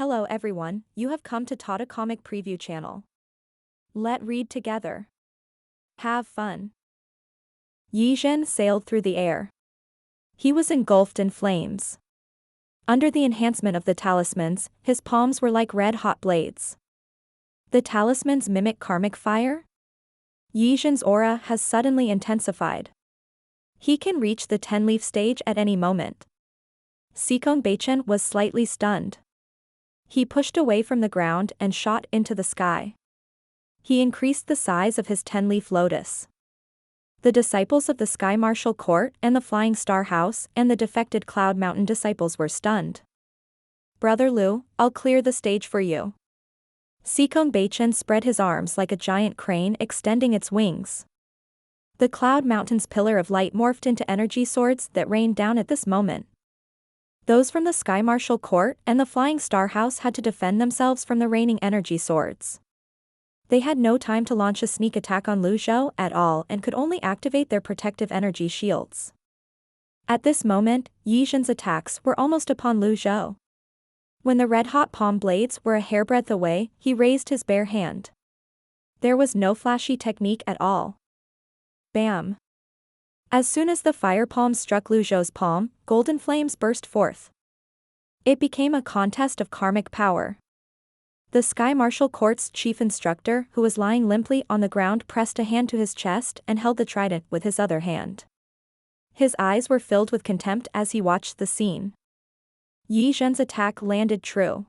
Hello everyone, you have come to Tata Comic Preview channel. Let read together. Have fun. Yi Zhen sailed through the air. He was engulfed in flames. Under the enhancement of the talismans, his palms were like red-hot blades. The talismans mimic karmic fire? Yi Zhen's aura has suddenly intensified. He can reach the 10-leaf stage at any moment. Sikong Beichen was slightly stunned. He pushed away from the ground and shot into the sky. He increased the size of his 10-leaf lotus. The disciples of the Sky Martial Court and the Flying Star House and the defected Cloud Mountain disciples were stunned. Brother Liu, I'll clear the stage for you. Sikong Beichen spread his arms like a giant crane extending its wings. The Cloud Mountain's pillar of light morphed into energy swords that rained down at this moment. Those from the Sky Martial Court and the Flying Star House had to defend themselves from the raining energy swords. They had no time to launch a sneak attack on Lu Zhou at all and could only activate their protective energy shields. At this moment, Yi Zhen's attacks were almost upon Lu Zhou. When the red-hot palm blades were a hairbreadth away, he raised his bare hand. There was no flashy technique at all. Bam! As soon as the fire palm struck Lu Zhou's palm, golden flames burst forth. It became a contest of karmic power. The Sky Martial Court's chief instructor, who was lying limply on the ground, pressed a hand to his chest and held the trident with his other hand. His eyes were filled with contempt as he watched the scene. Yi Zhen's attack landed true.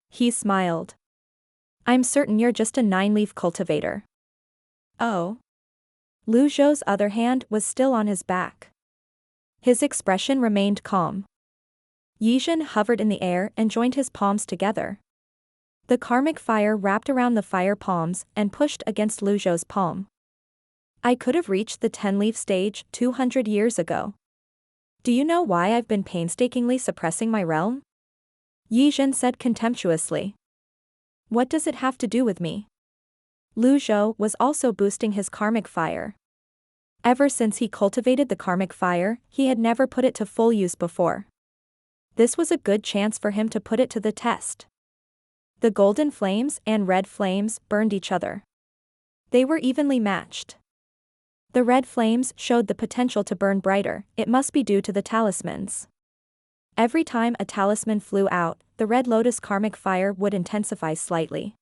He smiled. I'm certain you're just a 9-leaf cultivator. Oh. Lu Zhou's other hand was still on his back. His expression remained calm. Yi Zhen hovered in the air and joined his palms together. The karmic fire wrapped around the fire palms and pushed against Lu Zhou's palm. I could have reached the 10-leaf stage 200 years ago. Do you know why I've been painstakingly suppressing my realm? Yi Zhen said contemptuously. What does it have to do with me? Lu Zhou was also boosting his karmic fire. Ever since he cultivated the karmic fire, he had never put it to full use before. This was a good chance for him to put it to the test. The golden flames and red flames burned each other. They were evenly matched. The red flames showed the potential to burn brighter. It must be due to the talismans. Every time a talisman flew out, the red lotus karmic fire would intensify slightly.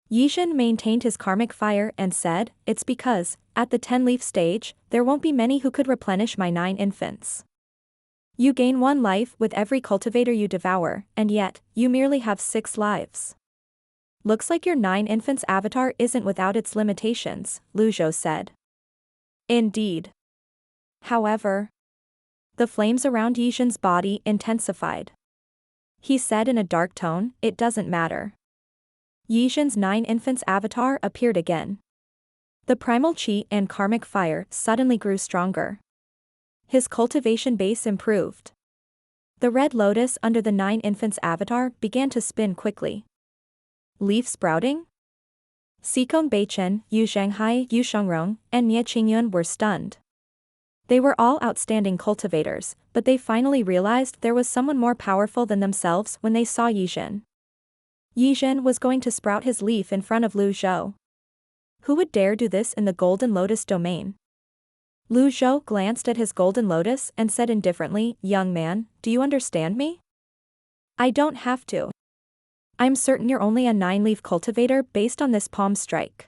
Yi Zhen maintained his karmic fire and said, it's because, at the 10-leaf stage, there won't be many who could replenish my 9 infants. You gain 1 life with every cultivator you devour, and yet, you merely have 6 lives. Looks like your 9 infants avatar isn't without its limitations, Lu Zhou said. Indeed. However, the flames around Yi Zhen's body intensified. He said in a dark tone, it doesn't matter. Yi Zhen's 9 infants avatar appeared again. The primal chi and karmic fire suddenly grew stronger. His cultivation base improved. The red lotus under the 9 infants avatar began to spin quickly. Leaf sprouting? Sikong Beichen, Yu Zhenghai, Yu Shongrong, and Nie Qingyun were stunned. They were all outstanding cultivators, but they finally realized there was someone more powerful than themselves when they saw Yi Zhen. Yi Zhen was going to sprout his leaf in front of Lu Zhou. Who would dare do this in the Golden Lotus domain? Lu Zhou glanced at his Golden Lotus and said indifferently, young man, do you understand me? I don't have to. I'm certain you're only a 9-leaf cultivator based on this palm strike.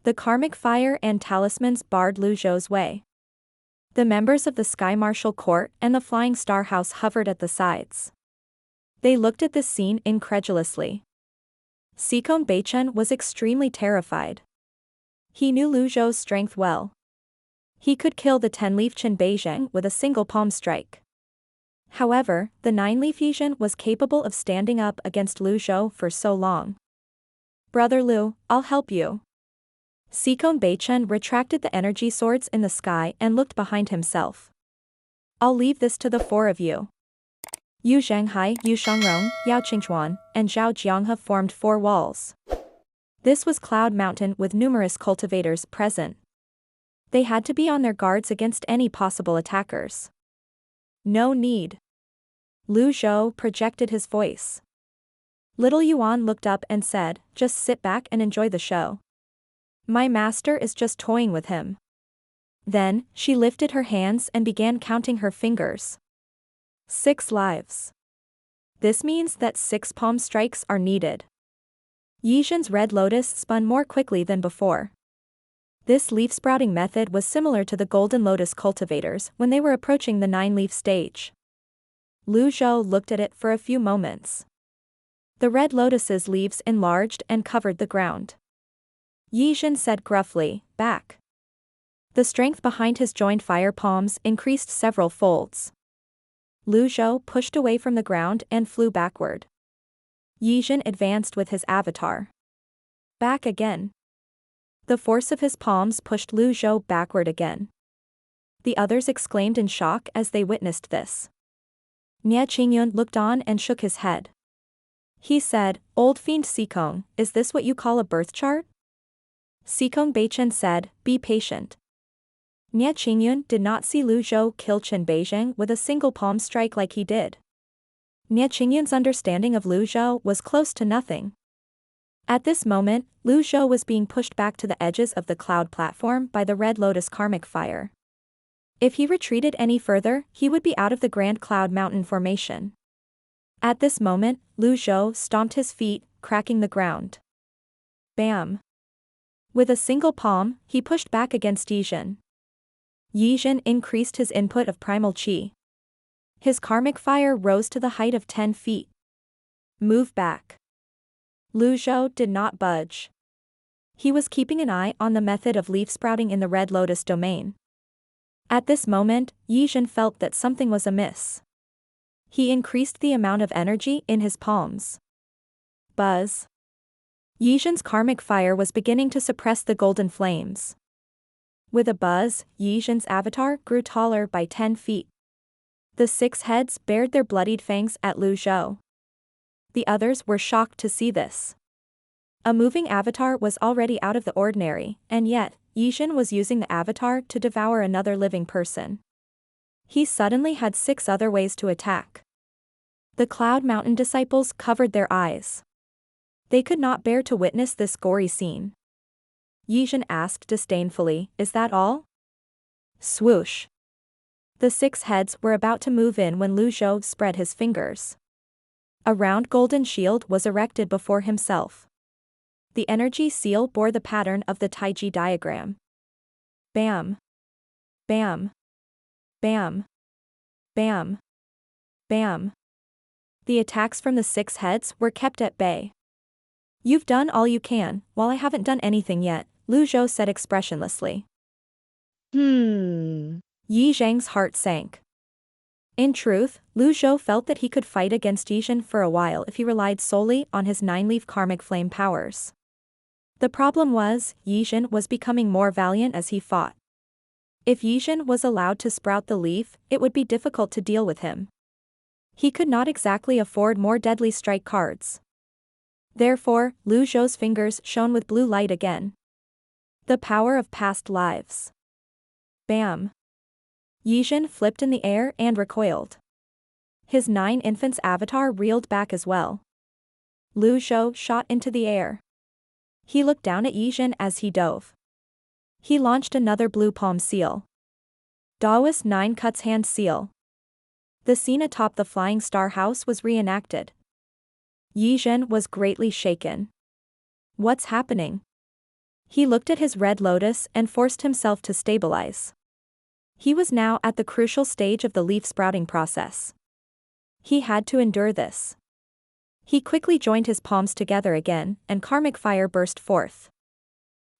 The karmic fire and talismans barred Lu Zhou's way. The members of the Sky Martial Court and the Flying Star House hovered at the sides. They looked at this scene incredulously. Sikong Beichen was extremely terrified. He knew Lu Zhou's strength well. He could kill the 10-leaf Qin Beizheng with a single palm strike. However, the 9-leaf Yi Zhen was capable of standing up against Lu Zhou for so long. Brother Liu, I'll help you. Sikong Beichen retracted the energy swords in the sky and looked behind himself. I'll leave this to the 4 of you. Yu Zhenghai, Yu Shongrong, Yao Qingchuan, and Zhao Jianghe formed 4 walls. This was Cloud Mountain with numerous cultivators present. They had to be on their guards against any possible attackers. No need. Lu Zhou projected his voice. Little Yuan looked up and said, "Just sit back and enjoy the show. My master is just toying with him." Then, she lifted her hands and began counting her fingers. 6 lives. This means that 6 palm strikes are needed. Yizhen's red lotus spun more quickly than before. This leaf sprouting method was similar to the golden lotus cultivators when they were approaching the 9-leaf stage. Zhou looked at it for a few moments. The red lotus's leaves enlarged and covered the ground. Yizhen said gruffly, "Back." The strength behind his joined fire palms increased several folds. Zhou pushed away from the ground and flew backward. Yizhen advanced with his avatar. Back again. The force of his palms pushed Zhou backward again. The others exclaimed in shock as they witnessed this. Nie Qingyun looked on and shook his head. He said, "Old fiend Sikong, is this what you call a birth chart?" Sikong Beichen said, "Be patient." Nie Qingyun did not see Zhou kill Chen Beijing with a single palm strike like he did. Nie Qingyun's understanding of Zhou was close to nothing. At this moment, Zhou was being pushed back to the edges of the cloud platform by the red lotus karmic fire. If he retreated any further, he would be out of the Grand Cloud Mountain formation. At this moment, Zhou stomped his feet, cracking the ground. Bam! With a single palm, he pushed back against Yizhen. Yizhen increased his input of primal qi. His karmic fire rose to the height of 10 feet. Move back. Zhou did not budge. He was keeping an eye on the method of leaf sprouting in the red lotus domain. At this moment, Yizhen felt that something was amiss. He increased the amount of energy in his palms. Buzz. Yizhen's karmic fire was beginning to suppress the golden flames. With a buzz, Yizhen's avatar grew taller by 10 feet. The 6 heads bared their bloodied fangs at Zhou. The others were shocked to see this. A moving avatar was already out of the ordinary, and yet, Yizhen was using the avatar to devour another living person. He suddenly had 6 other ways to attack. The Cloud Mountain disciples covered their eyes. They could not bear to witness this gory scene. Yizhen asked disdainfully, "Is that all?" Swoosh. The 6 heads were about to move in when Zhou spread his fingers. A round golden shield was erected before himself. The energy seal bore the pattern of the Taiji diagram. Bam. Bam. Bam. Bam. Bam. The attacks from the 6 heads were kept at bay. "You've done all you can, while I haven't done anything yet," Zhou said expressionlessly. Yi Zhang's heart sank. In truth, Zhou felt that he could fight against Yizhen for a while if he relied solely on his 9-leaf karmic flame powers. The problem was, Yizhen was becoming more valiant as he fought. If Yizhen was allowed to sprout the leaf, it would be difficult to deal with him. He could not exactly afford more deadly strike cards. Therefore, Zhou's fingers shone with blue light again. The power of past lives. Bam. Yizhen flipped in the air and recoiled. His 9 infants avatar reeled back as well. Zhou shot into the air. He looked down at Yizhen as he dove. He launched another blue palm seal. Daoist 9 cuts hand seal. The scene atop the flying star house was reenacted. Yizhen was greatly shaken. What's happening? He looked at his red lotus and forced himself to stabilize. He was now at the crucial stage of the leaf sprouting process. He had to endure this. He quickly joined his palms together again, and karmic fire burst forth.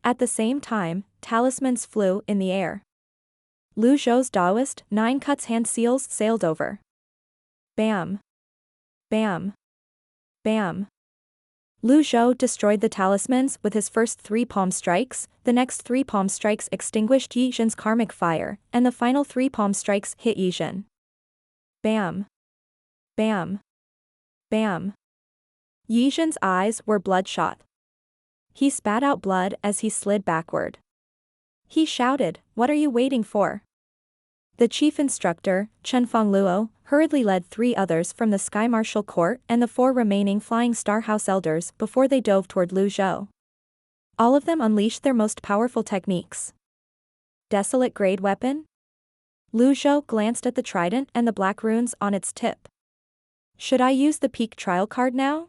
At the same time, talismans flew in the air. Zhou's Daoist 9 cuts hand seals sailed over. Bam. Bam. Bam. Zhou destroyed the talismans with his first 3 palm strikes, the next 3 palm strikes extinguished Yizhen's karmic fire, and the final 3 palm strikes hit Yizhen. Bam. Bam. Bam. Yizhen's eyes were bloodshot. He spat out blood as he slid backward. He shouted, "What are you waiting for?" The chief instructor, Chen Fengluo, hurriedly led 3 others from the Sky Martial Court and the 4 remaining Flying Star House elders before they dove toward Lu Zhou. All of them unleashed their most powerful techniques. Desolate grade weapon? Lu Zhou glanced at the trident and the black runes on its tip. Should I use the peak trial card now?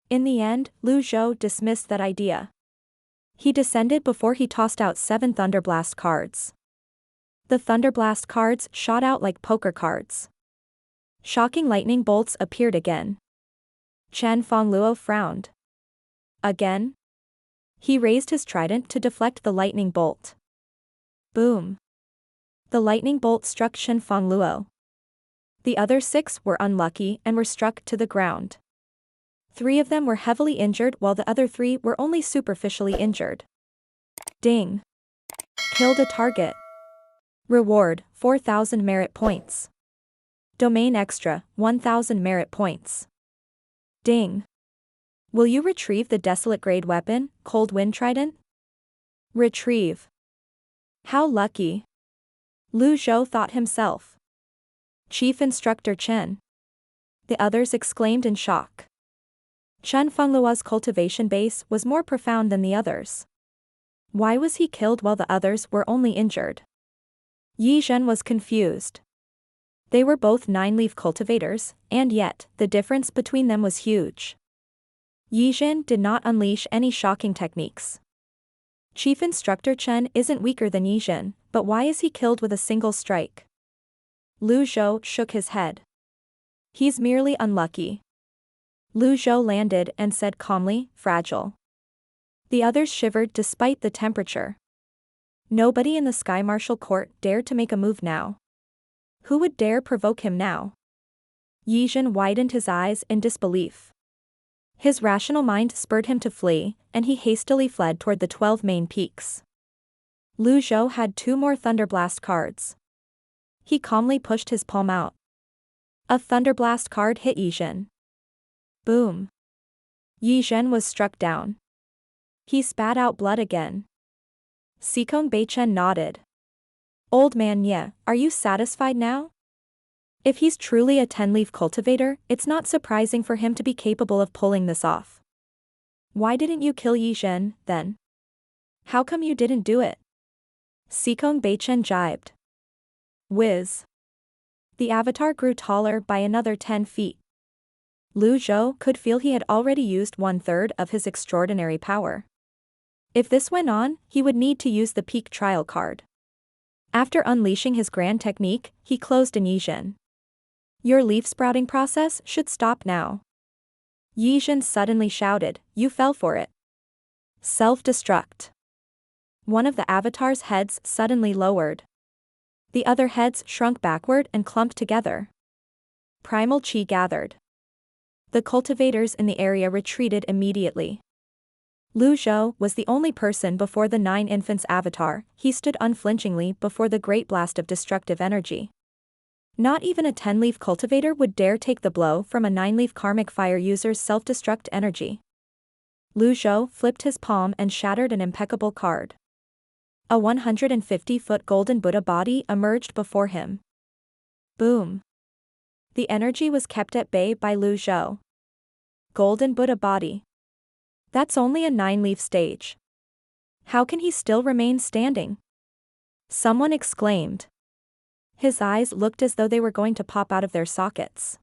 In the end, Lu Zhou dismissed that idea. He descended before he tossed out 7 Thunderblast cards. The Thunderblast cards shot out like poker cards. Shocking lightning bolts appeared again. Chen Fengluo frowned. Again? He raised his trident to deflect the lightning bolt. Boom. The lightning bolt struck Chen Fengluo. The other 6 were unlucky and were struck to the ground. 3 of them were heavily injured while the other 3 were only superficially injured. Ding. Killed a target. Reward, 4,000 merit points. Domain extra, 1,000 merit points. Ding. Will you retrieve the desolate grade weapon, Cold Wind Trident? Retrieve. How lucky. Lu Zhou thought himself. Chief Instructor Chen. The others exclaimed in shock. Chen Fengluo's cultivation base was more profound than the others. Why was he killed while the others were only injured? Yi Zhen was confused. They were both 9-leaf cultivators, and yet, the difference between them was huge. Yi Zhen did not unleash any shocking techniques. Chief Instructor Chen isn't weaker than Yi Zhen, but why is he killed with a single strike? Lu Zhou shook his head. He's merely unlucky. Lu Zhou landed and said calmly, fragile. The others shivered despite the temperature. Nobody in the Sky Martial Court dared to make a move now. Who would dare provoke him now? Yi Zhen widened his eyes in disbelief. His rational mind spurred him to flee, and he hastily fled toward the 12 main peaks. Lu Zhou had 2 more Thunderblast cards. He calmly pushed his palm out. A Thunderblast card hit Yi Zhen. Boom. Yi Zhen was struck down. He spat out blood again. Sikong Beichen nodded. Old man Nye, are you satisfied now? If he's truly a 10-leaf cultivator, it's not surprising for him to be capable of pulling this off. Why didn't you kill Yi Zhen, then? How come you didn't do it? Sikong Beichen jibed. Whiz. The avatar grew taller by another 10 feet. Lu Zhou could feel he had already used 1/3 of his extraordinary power. If this went on, he would need to use the peak trial card. After unleashing his grand technique, he closed in Yi Zhen. Your leaf sprouting process should stop now. Yi Zhen suddenly shouted, you fell for it. Self-destruct. One of the avatar's heads suddenly lowered. The other heads shrunk backward and clumped together. Primal chi gathered. The cultivators in the area retreated immediately. Lu Zhou was the only person before the 9 infants avatar. He stood unflinchingly before the great blast of destructive energy. Not even a 10-leaf cultivator would dare take the blow from a 9-leaf karmic fire user's self-destruct energy. Lu Zhou flipped his palm and shattered an impeccable card. A 150-foot golden Buddha body emerged before him. Boom. The energy was kept at bay by Lu Zhou. Golden Buddha body. That's only a 9-leaf stage. How can he still remain standing? Someone exclaimed. His eyes looked as though they were going to pop out of their sockets.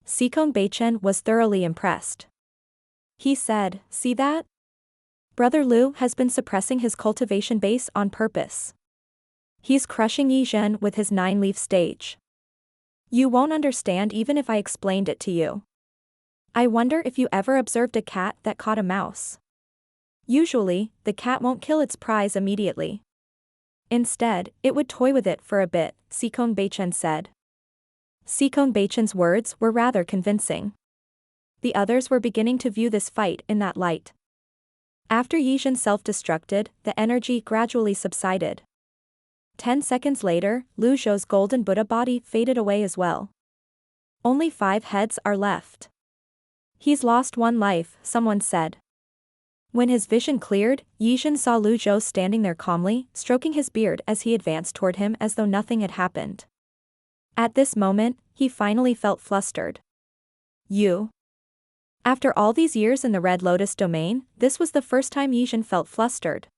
Sikong Beichen was thoroughly impressed. He said, see that? Brother Lu has been suppressing his cultivation base on purpose. He's crushing Yi Zhen with his 9-leaf stage. You won't understand even if I explained it to you. I wonder if you ever observed a cat that caught a mouse. Usually, the cat won't kill its prize immediately. Instead, it would toy with it for a bit, Sikong Beichen said. Sikong Beichen's words were rather convincing. The others were beginning to view this fight in that light. After Yi Zhen self-destructed, the energy gradually subsided. 10 seconds later, Lu Zhou's golden Buddha body faded away as well. Only 5 heads are left. He's lost 1 life, someone said. When his vision cleared, Yizhen saw Lu Zhou standing there calmly, stroking his beard as he advanced toward him as though nothing had happened. At this moment, he finally felt flustered. You. After all these years in the Red Lotus domain, this was the first time Yizhen felt flustered.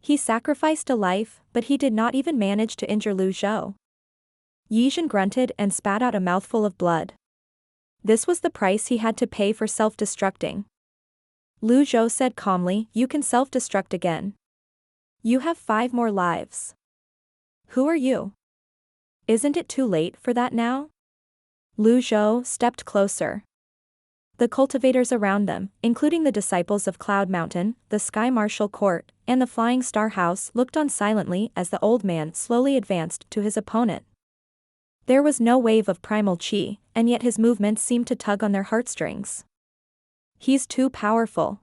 He sacrificed a life, but he did not even manage to injure Lu Zhou. Yizhen grunted and spat out a mouthful of blood. This was the price he had to pay for self-destructing. Lu Zhou said calmly, "You can self-destruct again. You have 5 more lives. Who are you? Isn't it too late for that now?" Lu Zhou stepped closer. The cultivators around them, including the disciples of Cloud Mountain, the Sky Marshal Court, and the Flying Star House, looked on silently as the old man slowly advanced to his opponent. There was no wave of primal chi, and yet his movements seemed to tug on their heartstrings. He's too powerful.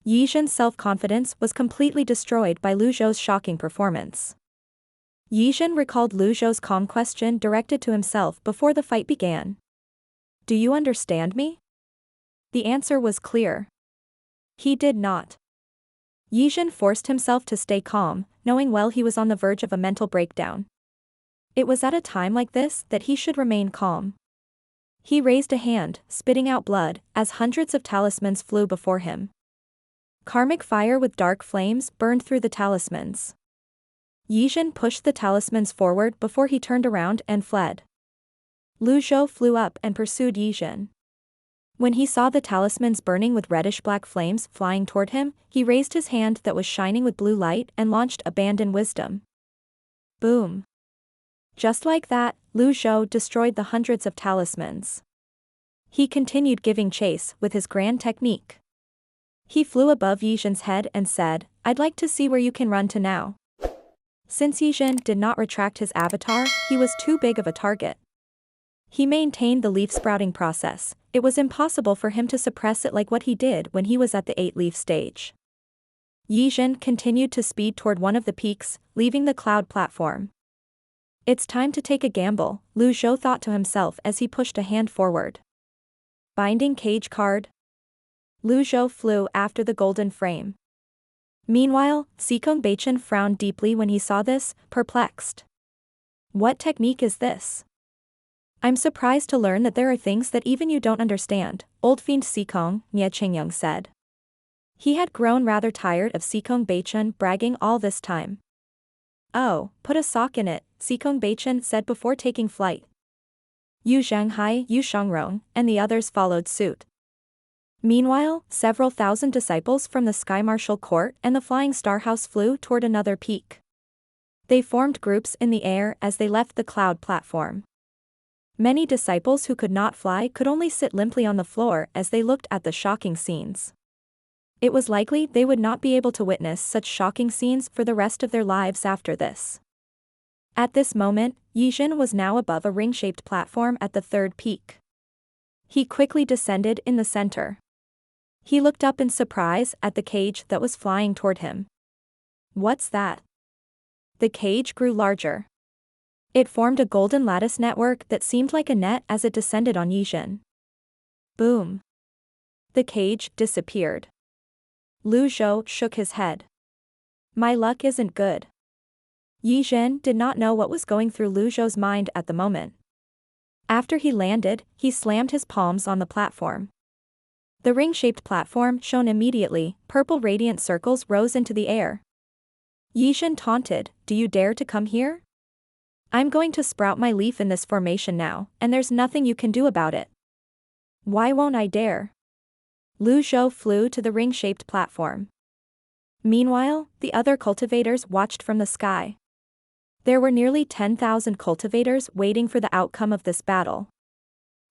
Yizhen's self-confidence was completely destroyed by Lu Zhou's shocking performance. Yizhen recalled Lu Zhou's calm question directed to himself before the fight began. "Do you understand me?" The answer was clear. He did not. Yizhen forced himself to stay calm, knowing well he was on the verge of a mental breakdown. It was at a time like this that he should remain calm. He raised a hand, spitting out blood, as hundreds of talismans flew before him. Karmic fire with dark flames burned through the talismans. Yizhen pushed the talismans forward before he turned around and fled. Lu Zhou flew up and pursued Yizhen. When he saw the talismans burning with reddish-black flames flying toward him, he raised his hand that was shining with blue light and launched Abandon Wisdom. Boom. Just like that, Lu Zhou destroyed the hundreds of talismans. He continued giving chase with his grand technique. He flew above Yizhen's head and said, "I'd like to see where you can run to now." Since Yizhen did not retract his avatar, he was too big of a target. He maintained the leaf-sprouting process. It was impossible for him to suppress it like what he did when he was at the 8-leaf stage. Yizhen continued to speed toward one of the peaks, leaving the cloud platform. "It's time to take a gamble," Lu Zhou thought to himself as he pushed a hand forward. Binding cage card. Lu Zhou flew after the golden frame. Meanwhile, Sikong Baichen frowned deeply when he saw this, perplexed. "What technique is this? I'm surprised to learn that there are things that even you don't understand," Old Fiend Sikong, Nie Qingyong said. He had grown rather tired of Sikong Baichen bragging all this time. "Oh, put a sock in it," Sikong Baichen said before taking flight. Yu Zhenghai, Yu Shangrong, and the others followed suit. Meanwhile, several thousand disciples from the Sky Marshal Court and the Flying Star House flew toward another peak. They formed groups in the air as they left the cloud platform. Many disciples who could not fly could only sit limply on the floor as they looked at the shocking scenes. It was likely they would not be able to witness such shocking scenes for the rest of their lives after this. At this moment, Yizhen was now above a ring-shaped platform at the 3rd peak. He quickly descended in the center. He looked up in surprise at the cage that was flying toward him. "What's that?" The cage grew larger. It formed a golden lattice network that seemed like a net as it descended on Yizhen. Boom. The cage disappeared. Lu Zhou shook his head. "My luck isn't good." Yizhen did not know what was going through Lu Zhou's mind at the moment. After he landed, he slammed his palms on the platform. The ring-shaped platform shone immediately, purple radiant circles rose into the air. Yizhen taunted, "Do you dare to come here? I'm going to sprout my leaf in this formation now, and there's nothing you can do about it." "Why won't I dare?" Lu Zhou flew to the ring-shaped platform. Meanwhile, the other cultivators watched from the sky. There were nearly 10,000 cultivators waiting for the outcome of this battle.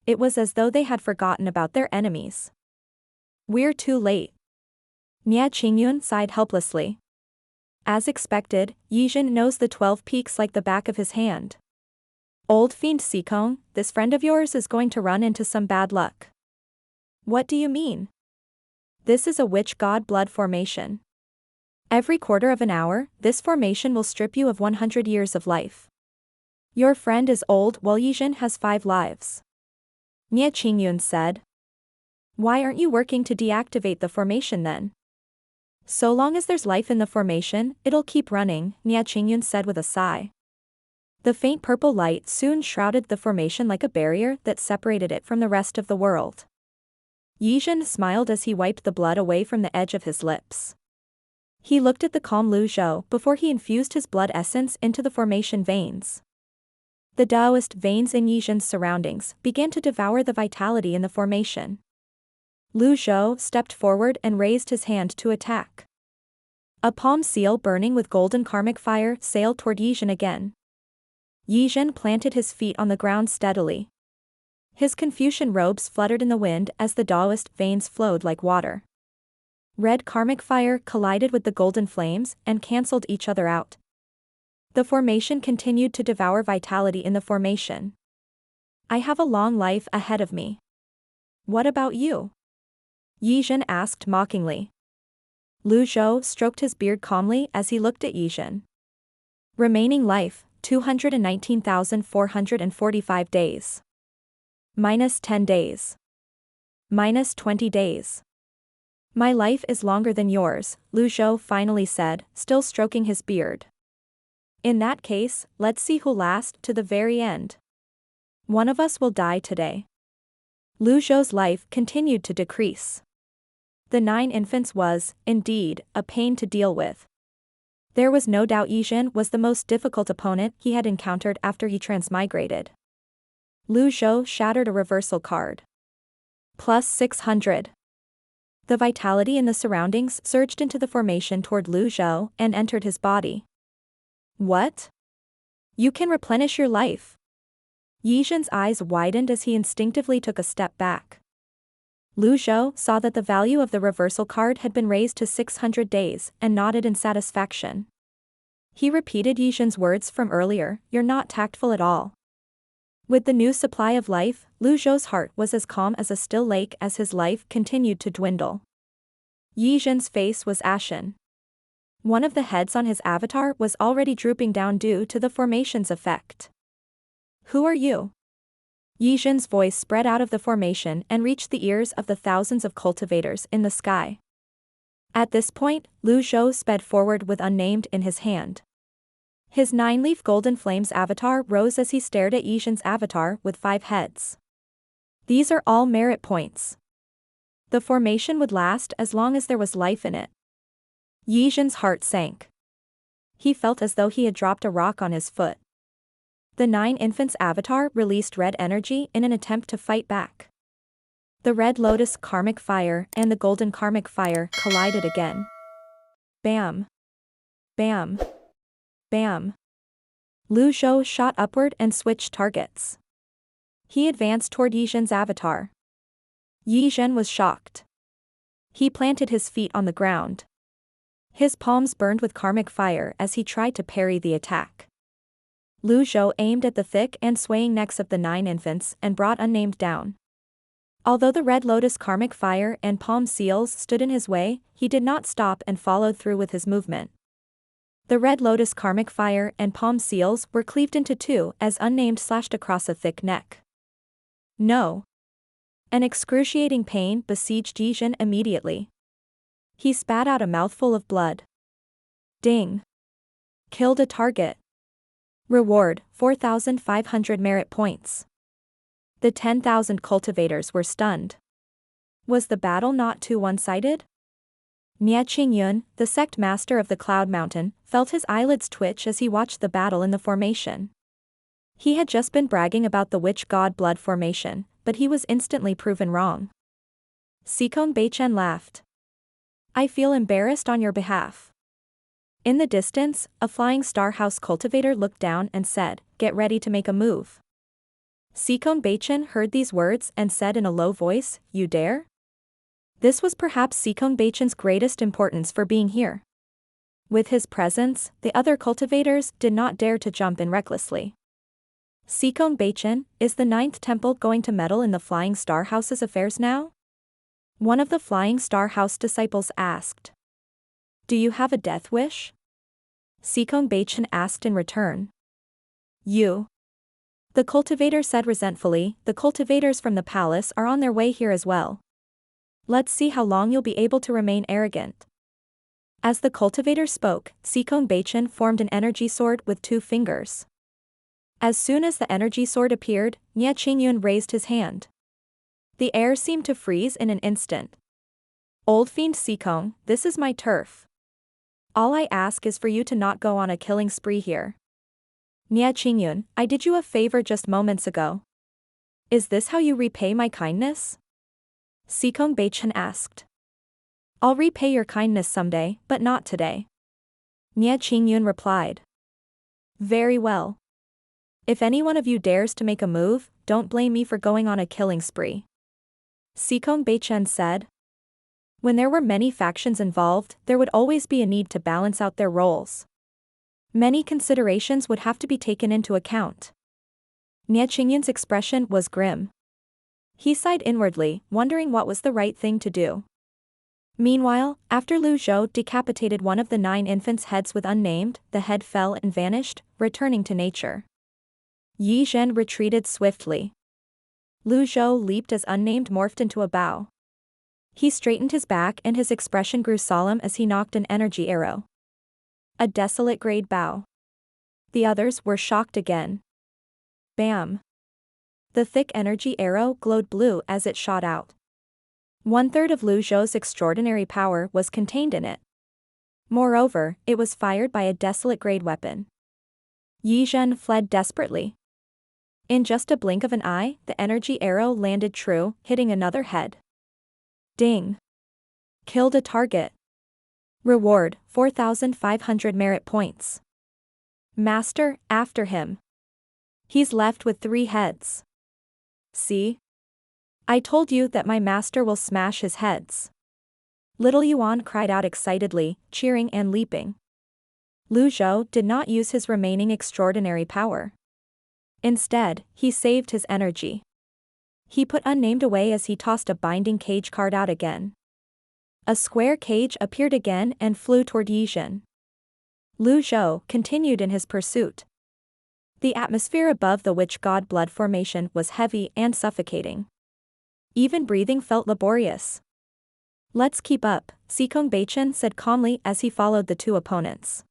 It was as though they had forgotten about their enemies. "We're too late." Nie Qingyun sighed helplessly. As expected, Yizhen knows the 12 peaks like the back of his hand. "Old Fiend Sikong, this friend of yours is going to run into some bad luck." "What do you mean?" "This is a witch god blood formation. Every quarter of an hour, this formation will strip you of 100 years of life. Your friend is old while Yizhen has 5 lives." Nie Qingyun said. "Why aren't you working to deactivate the formation then?" So long as there's life in the formation, it'll keep running, Nia Qingyun said with a sigh. The faint purple light soon shrouded the formation like a barrier that separated it from the rest of the world. Yizhen smiled as he wiped the blood away from the edge of his lips. He looked at the calm Lu Zhou before he infused his blood essence into the formation veins. The Taoist veins in Yizhen's surroundings began to devour the vitality in the formation. Lu Zhou stepped forward and raised his hand to attack. A palm seal burning with golden karmic fire sailed toward Yizhen again. Yizhen planted his feet on the ground steadily. His Confucian robes fluttered in the wind as the Taoist veins flowed like water. Red karmic fire collided with the golden flames and cancelled each other out. The formation continued to devour vitality in the formation. I have a long life ahead of me. What about you? Yizhen asked mockingly. Lu Zhou stroked his beard calmly as he looked at Yizhen. Remaining life, 219,445 days. Minus 10 days. Minus 20 days. My life is longer than yours, Lu Zhou finally said, still stroking his beard. In that case, let's see who'll last to the very end. One of us will die today. Lu Zhou's life continued to decrease. The 9 infants was, indeed, a pain to deal with. There was no doubt Yizhen was the most difficult opponent he had encountered after he transmigrated. Lu Zhou shattered a reversal card. Plus 600. The vitality in the surroundings surged into the formation toward Lu Zhou and entered his body. What? You can replenish your life. Yizhen's eyes widened as he instinctively took a step back. Lu Zhou saw that the value of the reversal card had been raised to 600 days and nodded in satisfaction. He repeated Yizhen's words from earlier, "You're not tactful at all." With the new supply of life, Lu Zhou's heart was as calm as a still lake as his life continued to dwindle. Yizhen's face was ashen. One of the heads on his avatar was already drooping down due to the formation's effect. Who are you? Yizhen's voice spread out of the formation and reached the ears of the thousands of cultivators in the sky. At this point, Lu Zhou sped forward with unnamed in his hand. His 9-leaf golden flames avatar rose as he stared at Yizhen's avatar with 5 heads. These are all merit points. The formation would last as long as there was life in it. Yizhen's heart sank. He felt as though he had dropped a rock on his foot. The 9 infants' avatar released red energy in an attempt to fight back. The red lotus karmic fire and the golden karmic fire collided again. Bam. Bam. Bam. Lu Zhou shot upward and switched targets. He advanced toward Yizhen's avatar. Yizhen was shocked. He planted his feet on the ground. His palms burned with karmic fire as he tried to parry the attack. Lu Zhou aimed at the thick and swaying necks of the 9 infants and brought unnamed down. Although the red lotus karmic fire and palm seals stood in his way, he did not stop and followed through with his movement. The red lotus karmic fire and palm seals were cleaved into 2 as unnamed slashed across a thick neck. No. An excruciating pain besieged Yizhen immediately. He spat out a mouthful of blood. Ding. Killed a target. Reward, 4,500 merit points. The 10,000 cultivators were stunned. Was the battle not too one-sided? Nia Qingyun, the sect master of the Cloud Mountain, felt his eyelids twitch as he watched the battle in the formation. He had just been bragging about the witch god blood formation, but he was instantly proven wrong. Sikong Beichen laughed. I feel embarrassed on your behalf. In the distance, a flying star house cultivator looked down and said, "Get ready to make a move." Sikong Beichen heard these words and said in a low voice, "You dare?" This was perhaps Sikong Beichen's greatest importance for being here. With his presence, the other cultivators did not dare to jump in recklessly. Sikong Beichen, is the 9th temple going to meddle in the Flying Star House's affairs now? One of the Flying Star House disciples asked. Do you have a death wish? Sikong Beichen asked in return. You. The cultivator said resentfully, the cultivators from the palace are on their way here as well. Let's see how long you'll be able to remain arrogant. As the cultivator spoke, Sikong Baichen formed an energy sword with 2 fingers. As soon as the energy sword appeared, Nie Qingyun raised his hand. The air seemed to freeze in an instant. Old fiend Sikong, this is my turf. All I ask is for you to not go on a killing spree here. Nie Qingyun, I did you a favor just moments ago. Is this how you repay my kindness? Sikong Baichen asked. I'll repay your kindness someday, but not today. Nie Qingyun replied. Very well. If any one of you dares to make a move, don't blame me for going on a killing spree. Sikong Baichen said. When there were many factions involved, there would always be a need to balance out their roles. Many considerations would have to be taken into account. Nie Qingyun's expression was grim. He sighed inwardly, wondering what was the right thing to do. Meanwhile, after Lu Zhou decapitated one of the 9 infants' heads with unnamed, the head fell and vanished, returning to nature. Yi Zhen retreated swiftly. Lu Zhou leaped as unnamed morphed into a bow. He straightened his back and his expression grew solemn as he knocked an energy arrow. A desolate grade bow. The others were shocked again. Bam! The thick energy arrow glowed blue as it shot out. 1/3 of Lu Zhou's extraordinary power was contained in it. Moreover, it was fired by a desolate grade weapon. Yi Zhen fled desperately. In just a blink of an eye, the energy arrow landed true, hitting another head. Ding! Killed a target. Reward, 4,500 merit points. Master, after him. He's left with 3 heads. See? I told you that my master will smash his heads. Little Yuan cried out excitedly, cheering and leaping. Lu Zhou did not use his remaining extraordinary power. Instead, he saved his energy. He put unnamed away as he tossed a binding cage card out again. A square cage appeared again and flew toward Yi Zhen. Lu Zhou continued in his pursuit. The atmosphere above the witch god blood formation was heavy and suffocating. Even breathing felt laborious. Let's keep up, Sikong Baichen said calmly as he followed the 2 opponents.